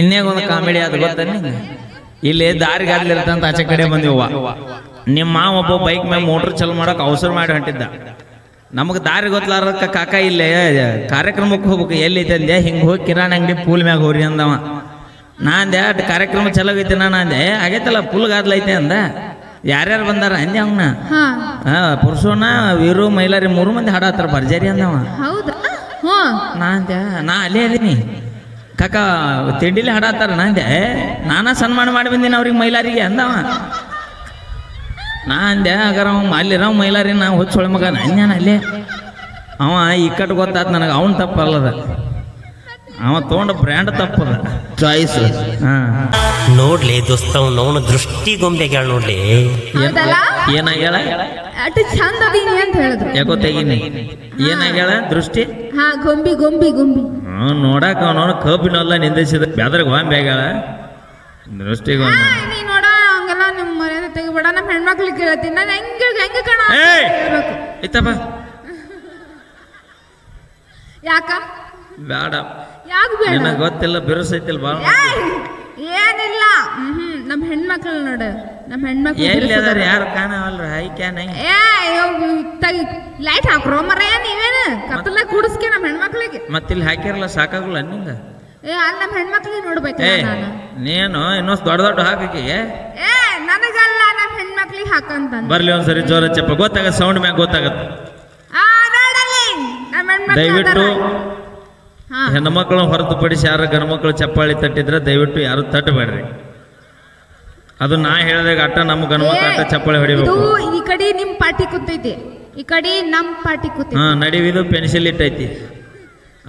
ಇನ್ನೇಗ ಒಂದು ಕಾಮಿಡಿ ಅದು ಗೊತ್ತ ನಿಂಗೆ ಇಲ್ಲಿ ದಾರಿಗಾದ್ಲಿರ್ತಂತ ಆಚೆ ಕಡೆ ಬಂದಿವ ನಿಮ್ಮ ಮಾವ ಒಬ್ಬ ಬೈಕ್ ಮೇಲೆ ಮೋಟ್ರ್ ಚಾಲು ಮಾಡಕ್ಕೆ ಅವಸರ ಮಾಡಿ ಹೊಂಟಿದ್ದ ನಮಗೆ ದಾರಿ ಗೊತ್ತಲಾರದಕ್ಕೆ ಕಾಕ ಇಲ್ಲೇ ಕಾರ್ಯಕ್ರಮಕ್ಕೆ ಹೋಗ್ಬೇಕು ಎಲ್ಲೈತೆ ಅಂದೆ ಹಿಂಗೆ ಹೋಗಿ ಕಿರಾಣಿ ಅಂಗಡಿ ಪೂಲ್ ಮ್ಯಾಗ ಹೋರಿ ಅಂದವ ನಾ ಅಂದೆ ಕಾರ್ಯಕ್ರಮ ಚಲೋ ಐತೆ ನಾನು ಅಂದೆ ಆಗೈತಲ್ಲ ಪುಲ್ಗಾದ್ಲೈತೆ ಅಂದ ಯಾರ್ಯಾರು ಬಂದಾರ ಅಂದೆ ಅವನ್ನ ಪುರುಷನ ವೀರು ಮೈಲಾರಿ 3 ಮಂದಿ ಹಾಡತ್ತಾರ ಭರ್ಜರಿ ಅಂದವ ನಾ ಅಂದೆ ನಾ ಅಲ್ಲೇ ಅದೀನಿ ಕಾಕ ತಿಂಡಿಲಿ ಹಾಡತ್ತಾರ ನಾ ಅಂದೆ ನಾನಾ ಸನ್ಮಾನ ಮಾಡಿ ಬಂದೀನಿ ಅವ್ರಿಗೆ ಮೈಲಾರಿಗೆ ಅಂದವ ನಾ ಅಂದೆ ಹಾಗಾರ ಅವ ಅಲ್ಲಿರಾವ್ ಮೈಲಾರಿ ನಾ ಹೊಚ್ಚೊಳ ಮಗ ನಾನು ಅಲ್ಲೇ ಅವ ಇಕ್ಕಟ್ಟು ಗೊತ್ತಾತ್ ನನಗೆ ಅವನ್ ತಪ್ಪಲ್ಲದ ಅವ ತೊಗೊಂಡ ಬ್ರ್ಯಾಂಡ್ ತಪ್ಪದ ಚಾಯ್ಸ್ ನೋಡ್ಲಿ ದೋಸ್ತ ಅವನ ದೃಷ್ಟಿ ಗೊಂಬೆಗಳ ನೋಡ್ಲಿ ಏನಾಗ್ಯಾಳ ಚಂದ ಅದೀನಿ ಅಂತ ಹೇಳಿದ್ರು ಯಾಕೋ ತೆಗೀನಿ ಏನಾಗ್ಯಾಳ ದೃಷ್ಟಿ ಗೊಂಬಿ ಗೊಂಬಿ ಗೊಂಬಿ ನೋಡಾಕ ಅವನವನು ಕಬ್ಬಿನಲ್ಲ ನಿಂದಿಸಿದ ಬ್ಯಾದ್ರಾಗ ಗೊಂಬೆ ಆಗ್ಯಾಳ ದೃಷ್ಟಿ ಗೊಂಬೆ ನೀ ನೋಡ ಹಂಗೆಲ್ಲ ನಿಮ್ಮ ಮರ್ಯಾದೆ ತೆಗಿಬೇಡ ನಮ್ಮ ಹೆಣ್ಮಕ್ಳಿಗೆ ಕೇಳ್ತೀನಿ ನಾನು ಹೆಂಗೆ ಕಣ ಇತ್ತಪ್ಪ ಯಾಕ ಬೇಡ ಯಾಕೆ ಬೇಡ ನಿನಗೆ ಗೊತ್ತಿಲ್ಲ ಬಿರುಸೈತಿಲ್ಲ ಬಾಳ ಏನಿಲ್ಲ ನಮ್ಮ ಹೆಣ್ಮಕ್ಳು ನೋಡು ನಮ್ಮ ಹೆಣ್ಮಕ್ಳು ಎಲ್ಲಿ ಅದಾರ ಯಾರು ಕಾಣವಲ್ರ ಹೈ ಕ್ಯಾನ್ ಲೈಟ್ ಹಾಕ್ರೋ ಮರ ನೀವೇನು ಕತ್ತಲ ಕೂಡಿಸ್ಕೆ ನಮ್ಮ ಹೆಣ್ಮಕ್ಳಿಗೆ ಮತ್ತಿಲ್ಲಿ ಹಾಕಿರಲ್ಲ ಸಾಕಾಗಲ್ಲ ನಿಂಗ ಅಲ್ಲಿ ನಮ್ಮ ಹೆಣ್ಮಕ್ಳಿಗೆ ನೋಡ್ಬೇಕು ನಾನು ನೀನು ಇನ್ನೊಂದು ದೊಡ್ಡ ಹಾಕಿ ನನಗಲ್ಲ ನಮ್ಮ ಹೆಣ್ಮಕ್ಳಿಗೆ ಹಾಕಂತ ಬರ್ಲಿ ಒಂದ್ಸರಿ ಜೋರ ಚಪ್ಪ ಗೊತ್ತಾಗತ್ತೆ ಸೌಂಡ್ ಮ್ಯಾಗ ಗೊತ್ತಾಗತ್ತೆ ನಮ್ಮ ಹೆಣ್ಮಕ್ಳು ದಯವಿಟ್ಟು ಹೆಣ್ಮಕ್ಳು ಹೊರತುಪಡಿಸಿ ಯಾರು ಗಂಡ್ಮಕ್ಳು ಚಪ್ಪಾಳಿ ತಟ್ಟಿದ್ರೆ ದಯವಿಟ್ಟು ಯಾರು ತಟ್ಟಬೇಡ್ರಿ ಅದು ನಾ ಹೇಳಿದಾಗ ಅಟ್ಟ ನಮ್ಮ ಗಂಡ್ಮಕ್ಳು ಅಟ್ಟ ಚಪ್ಪಾಳಿ ಹೊಡಿಬೇಕು ಈ ಕಡೆ ನಿಮ್ ಪಾರ್ಟಿ ಕೂತೈತಿ ಈ ಕಡೆ ನಮ್ ಪಾರ್ಟಿ ಕೂತೈತಿ ನಡಿವಿದು ಪೆನ್ಸಿಲ್ ಇಟ್ಟೈತಿ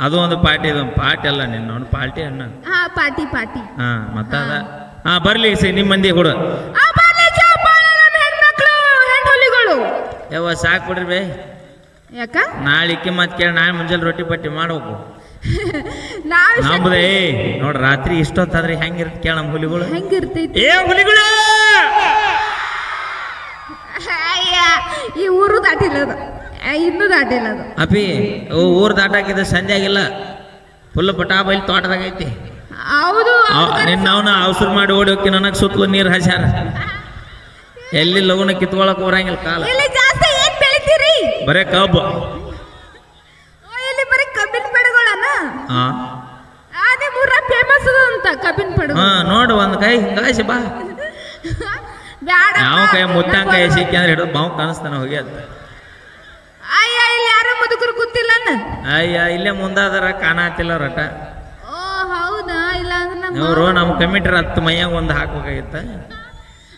ಅದು ಒಂದು ಪಾರ್ಟಿ ಪಾರ್ಟಿ ಅಲ್ಲ ನಿನ್ನ ಪಾರ್ಟಿ ಅಣ್ಣ ಪಾರ್ಟಿ ಪಾರ್ಟಿ ಮತ್ತ ಅದ ಬರ್ಲಿ ನಿಮ್ಮ ಮಂದಿ ಕೂಡ ಯಾವ ಸಾಕು ಬಿಡ್ರಿ ಬೇ ಯಾಕ ನಾಳಿಕ್ಕೆ ಮತ್ತೆ ಕೇಳಿ ನಾಳೆ ಮುಂಜಾನೆ ರೊಟ್ಟಿ ಪಟ್ಟಿ ಮಾಡ್ಬೇಕು ನಮ್ದೇ ನೋಡ್ರಿ ರಾತ್ರಿ ಇಷ್ಟೊತ್ತಾದ್ರೆ ಹೆಂಗಿರ್ತ ಕೇಳ ನಮ್ಮ ಹುಲಿಗಳು ಹೆಂಗಿರ್ತೈತಿ ಹುಲಿಗಳು ಈ ಊರು ದಾಟಿಲ್ಲ ಅದು ಇನ್ನೂ ದಾಟಿಲ್ಲ ಅದು ಅಪಿ ಊರು ದಾಟಾಕಿದ ಸಂಜೆ ಆಗಿಲ್ಲ ಫುಲ್ ಪಟಾ ಬೈಲ್ ತೋಟದಾಗ ಐತಿ ಹೌದು ನಿನ್ನ ಅವನ ಅವಸರ ಮಾಡಿ ಓಡಿ ಹೋಗಿ ನನಗೆ ಸುತ್ತಲೂ ನೀರು ಹಸ್ಯಾರ ಎಲ್ಲಿ ಲಗುನ ಕಿತ್ಕೊಳಕ್ ಬರಂಗಿಲ್ಲ ಕಾಲ ಜಾಸ್ತಿ ಏನ್ ಬೆಳಿತೀರಿ ಬರೇ ಕಬ್ಬು ಇಲ್ಲಿ ಬರೀ ಕಬ್ಬಿನ ಪಡಗಳನ್ನ ಅದೇ ಮೂರ ಫೇಮಸ್ ಅಂತ ಕಬ್ಬಿನ ಪಡ ನೋಡು ಒಂದ್ ಕೈ ಹಿಂಗಾಸಿ ಬಾ ಯಾವ ಕೈ ಮುತ್ತಂಕಾಯಿ ಸಿಕ್ಕಿ ಅಂದ್ರೆ ಹಿಡಿದು ಬಾವು ಕಾಣಿಸ್ತಾನ ಹೋಗಿ ಅಂತ ಅಯ್ಯ ಇಲ್ಲಿ ಯಾರ ಮುದುಕರು ಗೊತ್ತಿಲ್ಲ ಅಯ್ಯ ಇಲ್ಲೇ ಮುಂದಾದರ ಕಾಣತಿಲ್ಲ ರಟ ಓ ಹೌದಾ ಇಲ್ಲ ಅಂದ್ರೆ ಇವರು ನಮ್ಮ ಕಮಿಟ್ರಿ 10 ಮೈಯಾಗ ಒಂದು ಹಾಕ್ಬೇಕಾಗಿತ್ತ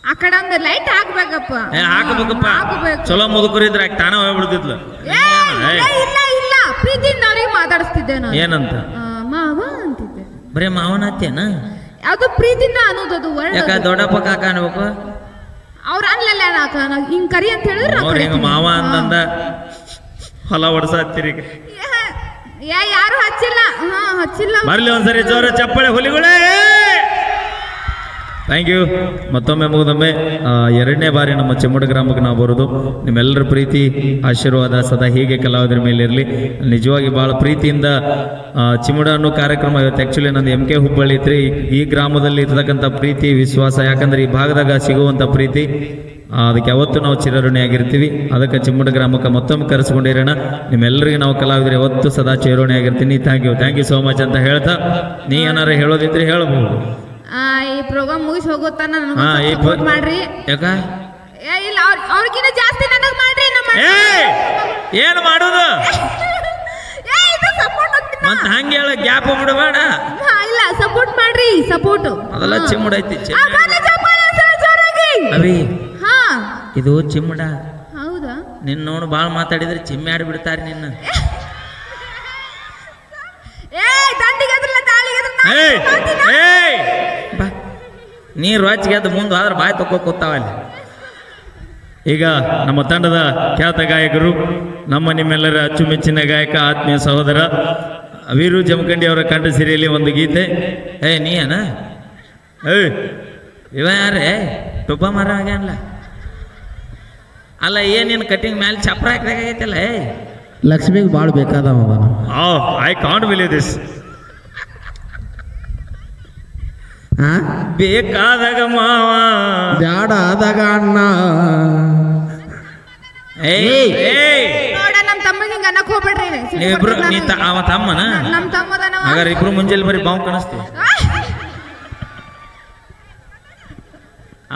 ಆ ಕಡೆ ಒಂದು ಲೈಟ್ ಹಾಕ್ಬೇಕಪ್ಪ ಹಾಕಬೇಕಪ್ಪ ಚಲೋ ಮುದುಕರು ಇದ್ರೆ ತಾನ ಹೋಗ್ಬಿಡ್ತಿದ್ಲು ಇಲ್ಲ ಇಲ್ಲ ಪ್ರೀತಿಯಿಂದ ಅವ್ರಿಗೆ ಮಾತಾಡಿಸ್ತಿದ್ದೆ ನಾನು ಏನಂತ ಮಾವ ಅಂತಿದ್ದೆ ಬರೀ ಮಾವನ ಹತ್ತೇನ ಅದು ಪ್ರೀತಿಯಿಂದ ಅನ್ನೋದು ಯಾಕ ದೊಡ್ಡಪ್ಪ ಕಾಕ ಅನ್ಬೇಕು ಅವ್ರ ಅನ್ಲಲ್ಲ ಹಿಂಗ್ ಕರಿ ಅಂತ ಹೇಳಿದ್ರೆ ಹಿಂಗ ಮಾವ ಅಂತಂದ ಹೊಲ ಹೊಡ್ಸ ಹತ್ತಿರಿ ಯಾರು ಹಚ್ಚಿಲ್ಲ ಹಚ್ಚಿಲ್ಲ ಬರ್ಲಿ ಒಂದ್ಸರಿ ಜೋರ ಚಪ್ಪಳೆ ಹುಲಿಗಳೇ ಥ್ಯಾಂಕ್ ಯು ಮತ್ತೊಮ್ಮೆ ಮುಗಿದೊಮ್ಮೆ 2ನೇ ಬಾರಿ ನಮ್ಮ ಚಿಮ್ಮಡ ಗ್ರಾಮಕ್ಕೆ ನಾವು ಬರೋದು ನಿಮ್ಮೆಲ್ಲರ ಪ್ರೀತಿ ಆಶೀರ್ವಾದ ಸದಾ ಹೀಗೆ ಕಲಾವಿದರ ಮೇಲೆ ಇರಲಿ ನಿಜವಾಗಿ ಭಾಳ ಪ್ರೀತಿಯಿಂದ ಚಿಮ್ಮಡ ಅನ್ನೋ ಕಾರ್ಯಕ್ರಮ ಇವತ್ತು ಆ್ಯಕ್ಚುಲಿ ನಂದು MK ಹುಬ್ಬಳ್ಳಿ ಐತ್ರಿ ಈ ಗ್ರಾಮದಲ್ಲಿ ಇರ್ತಕ್ಕಂಥ ಪ್ರೀತಿ ವಿಶ್ವಾಸ ಯಾಕಂದ್ರೆ ಈ ಭಾಗದಾಗ ಸಿಗುವಂಥ ಪ್ರೀತಿ ಅದಕ್ಕೆ ಯಾವತ್ತೂ ನಾವು ಚಿರಋಣಿಯಾಗಿರ್ತೀವಿ ಅದಕ್ಕೆ ಚಿಮ್ಮಡ ಗ್ರಾಮಕ್ಕೆ ಮತ್ತೊಮ್ಮೆ ಕರೆಸ್ಕೊಂಡಿರೋಣ ನಿಮ್ಮೆಲ್ಲರಿಗೆ ನಾವು ಕಲಾವಿದರು ಯಾವತ್ತೂ ಸದಾ ಚಿರಋಣಿಯಾಗಿರ್ತೀನಿ ಥ್ಯಾಂಕ್ ಯು ಸೋ ಮಚ್ ಅಂತ ಹೇಳ್ತಾ ನೀ ಏನಾರು ಹೇಳೋದಿದ್ರೆ ಹೇಳ್ಬೋದು ಈ ಪ್ರೋಗ್ರಾಮ್ ಮುಗಿಸಿ ಹೋಗುತ್ತಾನ ಮಾಡ್ರಿ ಯಾಕ ಇಲ್ಲ ಅವ್ರಿಗಿನ್ನ ಜಾಸ್ತಿ ನನಗೆ ಮಾಡ್ರಿ ಏನು ಮಾಡೋದು ಮತ್ತೆ ಹಂಗೆ ಹೇಳ ಗ್ಯಾಪ್ ಬಿಡಬೇಡ ಇಲ್ಲ ಸಪೋರ್ಟ್ ಮಾಡ್ರಿ ಸಪೋರ್ಟ್ ಅದೆಲ್ಲ ಚಿಮ್ಮಡ ಐತಿ ಅವಿ ಇದು ಚಿಮ್ಮಡ ಹೌದಾ ನಿನ್ನ ನೋಡು ಭಾಳ ಮಾತಾಡಿದ್ರೆ ಚಿಮ್ಮೆ ಆಡ್ಬಿಡ್ತಾರೆ ನಿನ್ನ ನೀರು ರೊಚ್ಚಿಗೆ ಅದು ಮುಂದೆ ಆದ್ರೆ ಬಾಯಿ ತಕ್ಕೋ ಕೂತಾವಲ್ಲಿ ಈಗ ನಮ್ಮ ತಂಡದ ಖ್ಯಾತ ಗಾಯಕರು ನಮ್ಮ ನಿಮ್ಮೆಲ್ಲರ ಅಚ್ಚುಮೆಚ್ಚಿನ ಗಾಯಕ ಆತ್ಮೀಯ ಸಹೋದರ ವೀರು ಜಮಖಂಡಿ ಅವರ ಕಂಠ ಸಿರಿಯಲ್ಲಿ ಒಂದು ಗೀತೆ ನೀಯನ ಇವ ಯಾರೇ ಟುಬ್ಬ ಮರ ಆಗ್ಯಾನಲ್ಲ ಅಲ್ಲ ಏನೇನು ಕಟಿಂಗ್ ಮೇಲೆ ಚಪ್ರ ಹಾಕ್ಬೇಕಾಗೈತಲ್ಲ ಲಕ್ಷ್ಮಿಗೆ ಭಾಳ ಬೇಕಾದವ ಐ ಕಾಂಟ್ ಬಿಲೀವ್ ದಿಸ್ ಹಾ ಬೇಕಾದಾಗ ಮಾವ ಬ್ಯಾಡ ಆದಾಗ ಅಣ್ಣ. ನೋಡ ನಮ್ ತಮ್ಮಗೆ ಹಿಂಗ ಅನ್ನಕ್ ಹೋಗ್ಬೇಡ್ರಿ. ನೀವಿಬ್ರು ಅವ ತಮ್ಮನ ನಮ್ ತಮ್ಮದನವ. ಹಾಗಾದ್ರೆ ಇಬ್ರು ಮುಂಜಾನೆ ಬರೀ ಬಾವು ಕಾಣಿಸ್ತೀವಿ.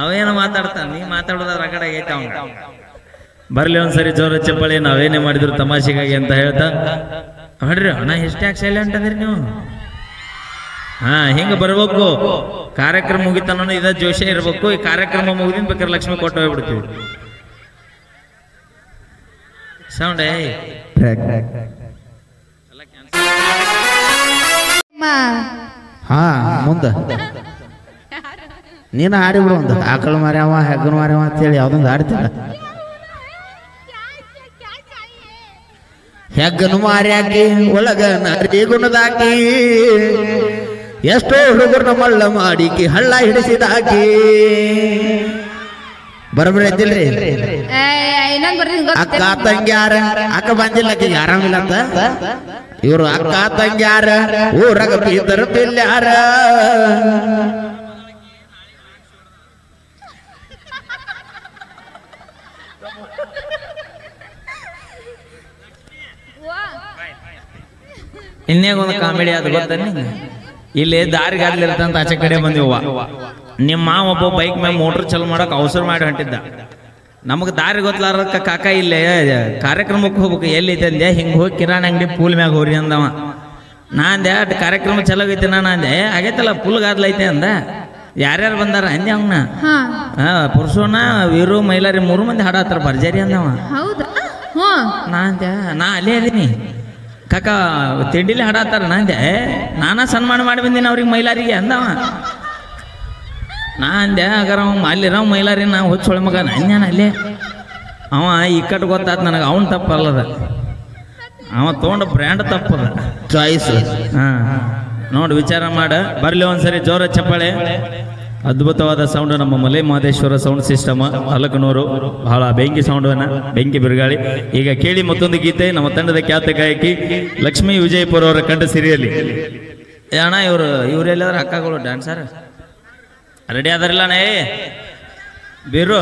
ಅವೇನೋ ಮಾತಾಡ್ತಾನ, ನೀ ಮಾತಾಡೋದ್ರ ಆ ಕಡೆ ಆಗೈತೆ ಅವನು. ಬರ್ಲಿ ಒಂದ್ಸರಿ ಜೋರ ಚಪ್ಪಳಿ. ನಾವೇನೇ ಮಾಡಿದ್ರು ತಮಾಷೆಗಾಗಿ ಅಂತ ಹೇಳ್ತಾ ನೋಡ್ರಿ ಅಣ್ಣ ಎಷ್ಟ್ಯಾಕೆ ಸೈಲೆಂಟ್ ಅಂದ್ರಿ ನೀವು? ಹಾ ಹಿಂಗ ಬರ್ಬೇಕು. ಕಾರ್ಯಕ್ರಮ ಮುಗಿತಾನ ಇದ ಜೋಶೆ ಇರ್ಬೇಕು. ಈ ಕಾರ್ಯಕ್ರಮ ಮುಗಿದಿನ ಬೇಕಾದ್ರೆ ಲಕ್ಷ್ಮಿ ಕೊಟ್ಟು ಹೋಗ್ಬಿಡ್ತೀವಿ. ಸೌಂಡ್ ಹಾ ಮುಂದ ನೀನು ಹಾಡಿಬಿಡು ಒಂದು. ಆಕಳು ಮಾರ್ಯಾವ ಹೆಗ್ಗನ ಮಾರ್ಯಾವ ಅಂತೇಳಿ ಯಾವ್ದೊಂದು ಹಾಡ್ತಿಲ್ಲ. ಹೆಗ್ಗನು ಮಾರ್ಯಾಕಿ ಒಳಗ ನರಿ ಗುಣದಾಕಿ, ಎಷ್ಟೋ ಹುಡುಗರನ್ನ ಮಳ್ಳ ಮಾಡಿಕಿ ಹಳ್ಳ ಹಿಡಿಸಿದಾಕಿ. ಬರಬರಿ ಐತಿಲ್ರಿ? ಅಕ್ಕ ತಂಗ್ಯಾರ ಅಕ್ಕ ಬಂದಿಲ್ಲ ಆರಾಮಿಲ್ಲ ಅಂತ ಇವ್ರು ಅಕ್ಕ ತಂಗ್ಯಾರ ಊರಾಗ ಬೀದರ್ ಬಿಲ್ಯಾರ. ಇನ್ನೇ ಒಂದು ಕಾಮಿಡಿ ಅದು ಗೊತ್ತಾನೆ. ಇಲ್ಲಿ ದಾರಿಗಾದ್ಲಿರ್ತಂತ ಆಚೆ ಕಡೆ ಬಂದಿವ. ನಿಮ್ಮ ಮಾವ ಒಬ್ಬ ಬೈಕ್ ಮೇಲೆ ಮೋಟ್ರ್ ಚಾಲು ಮಾಡಕ್ ಅವಸರ ಮಾಡಿ ಹೊಂಟಿದ್ದ. ನಮಗೆ ದಾರಿ ಗೊತ್ತಲಾರಕ್ಕ ಕಾಕ ಇಲ್ಲೇ ಕಾರ್ಯಕ್ರಮಕ್ಕೆ ಹೋಗ್ಬೇಕು ಎಲ್ಲಿ ಅಂದೆ. ಹಿಂಗೆ ಹೋಗಿ ಕಿರಾಣಿ ಅಂಗಡಿ ಪೂಲ್ ಮ್ಯಾಗ ಹೋರಿ ಅಂದವ. ನಾ ಅಂದೆ ಅಟ್ ಕಾರ್ಯಕ್ರಮ ಚಲೋ ಐತೆ. ನಾನು ಅಂದೆ ಆಗೈತಲ್ಲ ಪುಲ್ ಗಾದ್ಲೈತೆ ಅಂದ. ಯಾರ್ಯಾರು ಬಂದಾರ ಅಂದೆ ಅವನ್ನ. ಹಾ ಪುರುಷನ ವೀರು ಮೈಲಾರಿ 3 ಮಂದಿ ಹಾಡತ್ತಾರ ಭರ್ಜರಿ ಅಂದವ. ನಾ ಅಂದೆ ನಾ ಅಲ್ಲೇ ಅದೀನಿ ಕಾಕ ತಿಂಡಿಲಿ ಹಾಡತ್ತಾರ. ನಾ ಅಂದೆ ನಾನಾ ಸನ್ಮಾನ ಮಾಡಿ ಬಂದೀನಿ ಅವ್ರಿಗೆ ಮೈಲಾರಿಗೆ ಅಂದವ. ನಾ ಅಂದೆ ಹಾಗಾರ ಅವ ಅಲ್ಲಿರೋ ಮೈಲಾರಿ ನಾ ಹೊಚ್ಚೊಳ ಮಗ ನಾನ್ಯಾನ ಅಲ್ಲೇ. ಅವ ಇಕ್ಕಟ್ಟು ಗೊತ್ತಾತ್ ನನಗೆ. ಅವನು ತಪ್ಪಲ್ಲದ, ಅವ ತೊಗೊಂಡ ಬ್ರ್ಯಾಂಡ್ ತಪ್ಪದ ಚಾಯ್ಸ್. ಹಾ ನೋಡಿ ವಿಚಾರ ಮಾಡ. ಬರ್ಲಿ ಒಂದ್ಸರಿ ಜೋರ ಚಪ್ಪಾಳೆ. ಅದ್ಭುತವಾದ ಸೌಂಡ್ ನಮ್ಮ ಮಲೆ ಮಹದೇಶ್ವರ ಸೌಂಡ್ ಸಿಸ್ಟಮ್ ಹಲಕನೂರು. ಬಹಳ ಬೆಂಕಿ ಸೌಂಡನ್ನ ಬೆಂಕಿ ಬಿರುಗಾಳಿ. ಈಗ ಕೇಳಿ ಮತ್ತೊಂದು ಗೀತೆ ನಮ್ಮ ತಂಡದ ಖ್ಯಾತ ಗಾಯಕಿ ಲಕ್ಷ್ಮೀ ವಿಜಯಪುರ ಅವರ ಕಂಡ ಸಿರಿಯಲ್ಲಿ. ಅಣ್ಣ ಇವರೆಲ್ಲರ ಅಕ್ಕಗಳು ಡ್ಯಾನ್ಸರ್ ರೆಡಿ ಆದಾರಿಲ್ಲ ನೇ ಬೀರು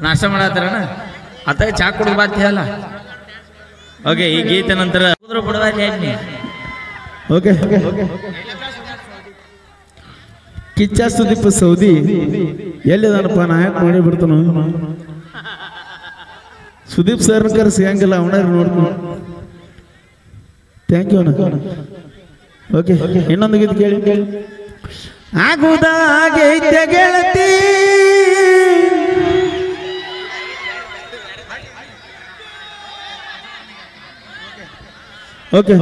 ನಾಷ್ಟ ಮಾಡತ್ತಾರಣ ಅತ್ತಾಗ ಚಾ ಕುಡಿದು ಬಾತ್ಯಲ್ಲ. ಓಕೆ ಈ ಗೀತೆ ನಂತರ ಓಕೆ ಕಿಚ್ಚ ಸುದೀಪ್ ಸೌದಿ ಎಲ್ಲಿದಾನಪ್ಪ? ನಾ ಯಾಕೆ ಮಾಡಿ ಬಿಡ್ತಾನ. ಸುದೀಪ್ ಸರ್ ಕರೆಸಿ ಹಂಗಿಲ್ಲ ಅವನ ನೋಡ್ತೀನಿ. ಥ್ಯಾಂಕ್ ಯು ಅಣ್ಣ. ಓಕೆ ಇನ್ನೊಂದು ಗೀತೆ ಕೇಳಿ. ಆಗುದಾಗೈತೆ ಗೆಳತಿ ಓಕೆ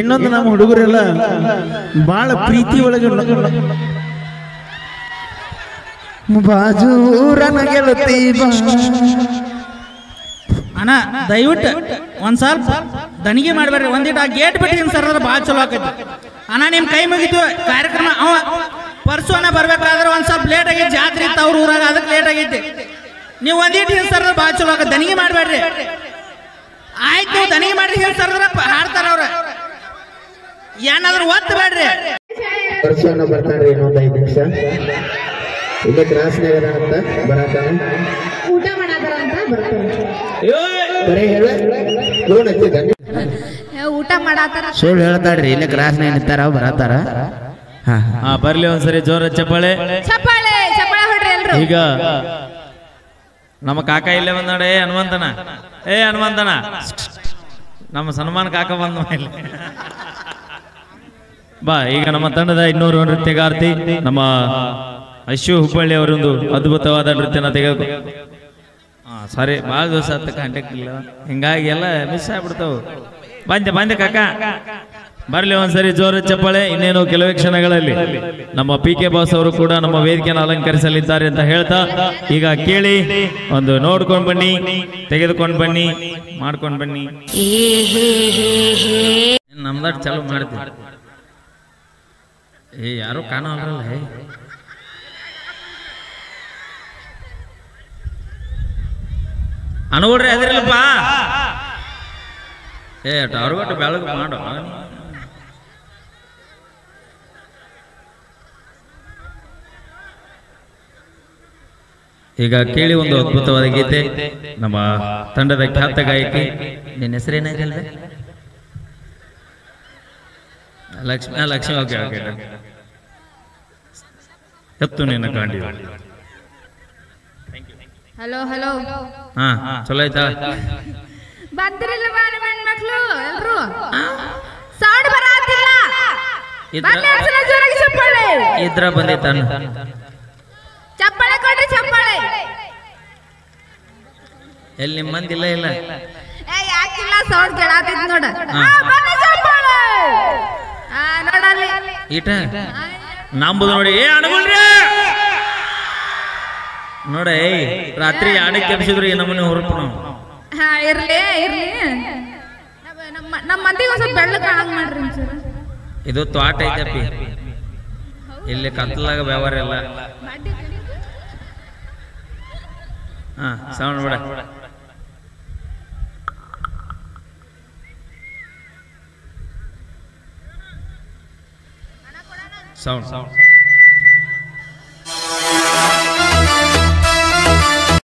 ಇನ್ನೊಂದು ನಮ್ಮ ಹುಡುಗರೆಲ್ಲ ಬಾಳ ಪ್ರೀತಿ ಒಳಗೆ ಬಾಜೂರನ ಗೆಳತಿ. ಅಣ್ಣ ದಯವಿಟ್ಟು ಒಂದ್ ಸ್ವಲ್ಪ ದಣಿಗೆ ಮಾಡ್ಬೇಡ್ರಿ. ಒಂದಿಟ್ಟು ಆ ಗೇಟ್ ಬಿಟ್ಟಿದ್ದೀನಿ ಸರ್, ಅದು ಭಾಳ ಚಲೋ ಆಕೈತಿ. ಅಣ್ಣ ನಿಮ್ ಕೈ ಮುಗಿತು ಕಾರ್ಯಕ್ರಮ. ಅವ ಪರ್ಸು ಅಣ್ಣ ಬರ್ಬೇಕಾದ್ರೆ ಒಂದ್ ಸ್ವಲ್ಪ ಲೇಟ್ ಆಗೈತಿ. ಜಾತ್ರೆ ಇತ್ತು ಅವ್ರ ಊರಾಗ, ಅದಕ್ಕೆ ಲೇಟ್ ಆಗೈತಿ. ನೀವು ಒಂದಿಟ್ಟು ಸರ್ ಭಾಳ ಚಲೋ ಆಕೈತಿ. ದಣಿಗೆ ಮಾಡ್ಬೇಡ್ರಿ. ಆಯ್ತು ನೀವು ದಣಿಗೆ ಮಾಡ್ರಿ ಹೇಳಿ ಸರ್ ಹಾಡ್ತಾರ ಅವ್ರ. ಏನಾದ್ರು ಒತ್ತು ಬೇಡ್ರಿ. ಪರ್ಸು ಅಣ್ಣ ಬರ್ತಾನ್ರಿ ಇನ್ನೊಂದು 5 ನಿಮಿಷ. ಇಲ್ಲೇ ಕ್ರಾಸ್ನಾಗ ಅಂತ ಬರತಾನ. ಊಟ ಮಾಡತಾರ ಅಂತ ಬರ್ತಾರೆ. ಬರೀ ಹೇಳ ಊಟ ಮಾಡತಾರ ಸುಳ್ಳು ಹೇಳ್ತಾಡ್ರಿ. ಇಲ್ಲೇ ಕ್ರಾಸ್ನಾಗ ನಿಂತಾರ ಬರತಾರ. ಹಾ ಬರ್ಲಿ ಒಂದ್ಸರಿ ಜೋರ ಚಪ್ಪಾಳೆ. ಚಪ್ಪಾಳೆ ಚಪ್ಪಾಳೆ ಹೊಡ್ರಿ ಎಲ್ರು. ಈಗ ನಮ್ಮ ಕಾಕ ಇಲ್ಲೇ ಬಂದಾಡೆ. ಹನುಮಂತನ ಹನುಮಂತನ ನಮ್ಮ ಸನ್ಮಾನ ಕಾಕ ಬಂದ ಮೇಲೆ ಬಾ. ಈಗ ನಮ್ಮ ತಂಡದ ಇನ್ನೂರು ನೃತ್ಯಗಾರ್ತಿ ನಮ್ಮ ಅಶ್ವು ಹುಬ್ಬಳ್ಳಿ ಅವರೊಂದು ಅದ್ಭುತವಾದ ನೃತ್ಯನ ತೆಗೆದು ಸಾರಿ ಭಾಳ ದಿವಸ ಹತ್ತ ಕಾಂಟ್ಯಾಕ್ಟ್ ಇಲ್ಲ, ಹಿಂಗಾಗಿ ಎಲ್ಲ ಮಿಸ್ ಆಗ್ಬಿಡ್ತಾವ. ಬಂದೆ ಕಾಕ ಬರ್ಲಿ ಒಂದ್ಸರಿ ಜೋರ ಚಪ್ಪಾಳೆ. ಇನ್ನೇನು ಕೆಲವೇ ಕ್ಷಣಗಳಲ್ಲಿ ನಮ್ಮ PK ಬಾಸ್ ಅವರು ಕೂಡ ನಮ್ಮ ವೇದಿಕೆಯನ್ನು ಅಲಂಕರಿಸಲಿದ್ದಾರೆ ಅಂತ ಹೇಳ್ತಾ ಈಗ ಕೇಳಿ ಒಂದು ನೋಡ್ಕೊಂಡ್ ಬನ್ನಿ, ತೆಗೆದುಕೊಂಡು ಬನ್ನಿ, ಮಾಡ್ಕೊಂಡು ಬನ್ನಿ. ನಮ್ದಾಟ್ ಚಾಲು ಮಾಡ್ತೀವಿ. ಯಾರು ಕಾಣಲ್ಲ. ಅನುಗುಡ್ರಿ ಅದಿರಲ್ಲಪ್ಪ. ಅವ್ರಿಗೊಟ್ಟು ಬೆಳಗ್ಗೆ ಮಾಡು. ಈಗ ಕೇಳಿ ಒಂದು ಅದ್ಭುತವಾದ ಗೀತೆ ನಮ್ಮ ತಂಡದ ಖ್ಯಾತ ಗಾಯಕಿ. ನಿನ್ನ ಹೆಸರೇನಾಯ್ತಲ್ವೇ? ಲಕ್ಷ್ಮಿ. Okay okay. ಎತ್ತು ನಿನ್ನ ಕಾಂಡಿ. Hello hello. ಹಾ ಚಲೋ ಆಯ್ತಾ? ಬಂದ್ರಿಲ್ಲ ಬಾರಿ ಹೆಣ್ಮಕ್ಳು ಎಲ್ರು ಸೌಂಡ್ ಬರಾತಿಲ್ಲ. ಜೋರಾಗಿ ಚಪ್ಪಾಳೆ ಇದ್ರ ಬಂದೈತಾನ. ಚಪ್ಪಾಳೆ ಕೊಡ್ರಿ ಚಪ್ಪಾಳೆ. ಎಲ್ಲಿ ನಿಮ್ಮ ಮಂದಿ ಇಲ್ಲ ಇಲ್ಲ ಯಾಕಿಲ್ಲ ಸೌಂಡ್ ಕೇಳಾತಿದ್ ನೋಡ. ಚಪ್ಪಾಳೆ ನೋಡಲ್ಲಿ ಈಟ ನಂಬುದು ನೋಡಿ. ಏ ಅಣಗುಳ್ರಿ ನೋಡ. ರಾತ್ರಿ ಆಡಕ್ಕೆ ಕೆಪ್ಸಿದ್ರು ಈ ನಮ್ಮನೆ ಹೊರಪು ನಾವು. ಹಾ ಇರ್ಲಿ ಇರ್ಲಿ. ನಮ್ಮ ಮಂದಿಗೆ ಒಂದ್ ಸ್ವಲ್ಪ ಬೆಳ್ಳ ಕಾಣಂಗ್ ಮಾಡ್ರಿ ಸರ್. ಇದು ತ್ವಾಟ ಐತಪ್ಪಿ. ಇಲ್ಲಿ ಕತ್ಲಾಗ ವ್ಯವಹಾರ ಎಲ್ಲ. ಹಾ ಸೌಂಡ್ ಬಿಡ. ಸೌಂಡ್